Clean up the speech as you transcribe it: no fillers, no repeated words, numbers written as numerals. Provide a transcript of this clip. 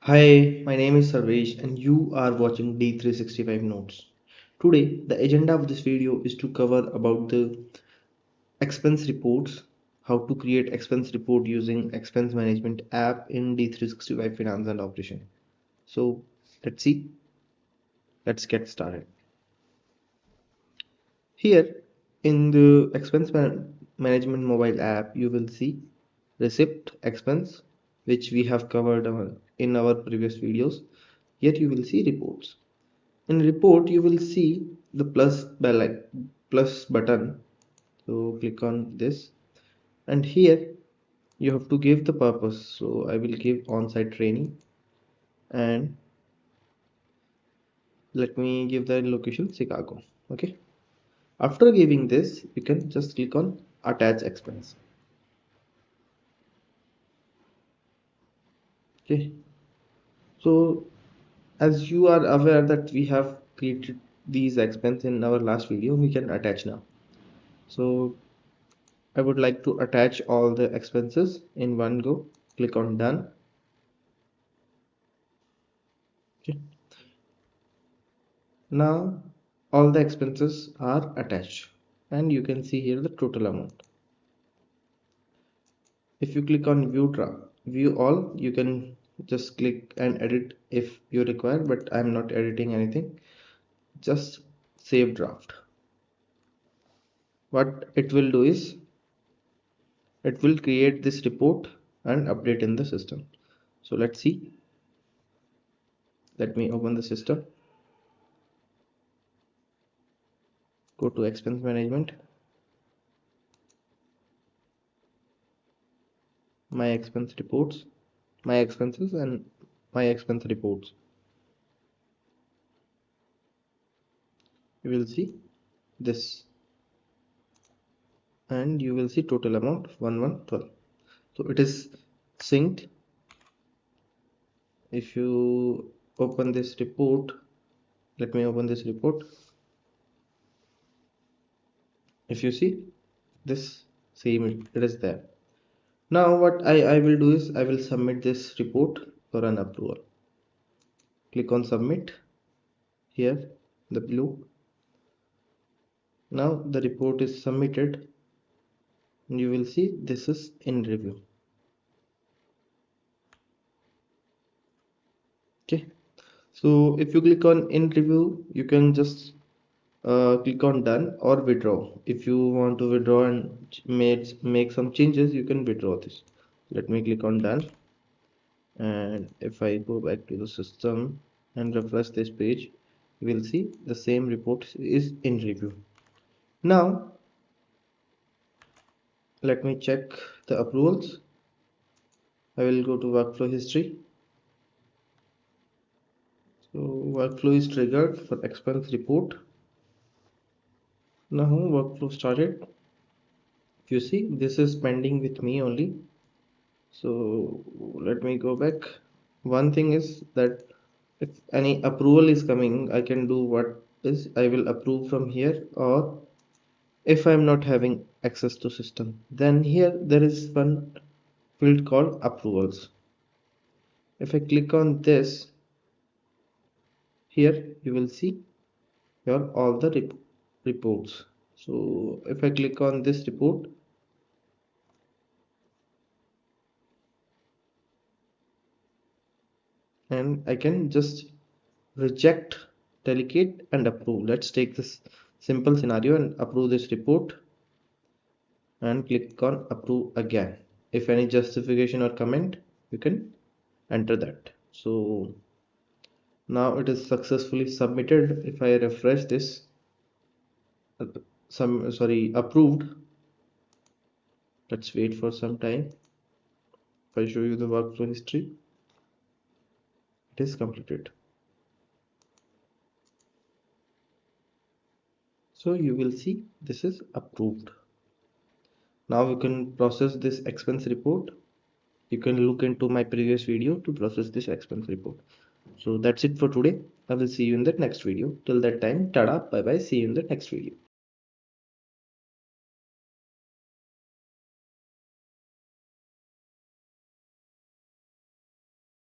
Hi, my name is Sarvesh and you are watching D365 Notes. Today, the agenda of this video is to cover about the expense reports, how to create expense report using expense management app in D365 Finance and Operation. So, let's see, let's get started. Here in the management mobile app, you will see receipt expense, which we have covered in our previous videos. Here you will see reports. In report you will see the plus button, so click on this, and here you have to give the purpose. So I will give on-site training, and let me give the location Chicago. Okay, after giving this you can just click on attach expense. Okay, so as you are aware that we have created these expense in our last video, we can attach now. So I would like to attach all the expenses in one go. Click on done. Okay. Now all the expenses are attached and you can see here the total amount. If you click on view all, you can just click and edit if you require, but I'm not editing anything. Just save draft. What it will do is it will create this report and update in the system. So let's see. Let me open the system. Go to expense management, my expense reports, my expenses, and my expense reports. You will see this, and you will see total amount 1112. So it is synced. If you open this report, let me open this report. If you see this, same, it is there. Now what I will do is I will submit this report for an approval. Click on submit here, the blue. Now the report is submitted and you will see this is in review. Okay, so if you click on in review, you can just click on done or withdraw. If you want to withdraw and make some changes, you can withdraw this. Let me click on done, and if I go back to the system and refresh this page, you will see the same report is in review. Now let me check the approvals. I will go to workflow history. So workflow is triggered for expense report. Now workflow started. If you see, this is pending with me only. So let me go back. One thing is that if any approval is coming, I can do what is I will approve from here, or if I'm not having access to system, then here there is one field called approvals. If I click on this, here you will see your all the reports. So if I click on this report, and I can just reject, delegate, and approve. Let's take this simple scenario and approve this report and click on approve again. If any justification or comment, you can enter that. So now it is successfully submitted. If I refresh this, approved. Let's wait for some time. If I show you the workflow history, it is completed. So you will see this is approved. Now you can process this expense report. You can look into my previous video to process this expense report. So that's it for today. I will see you in the next video. Till that time, tada, bye bye, see you in the next video.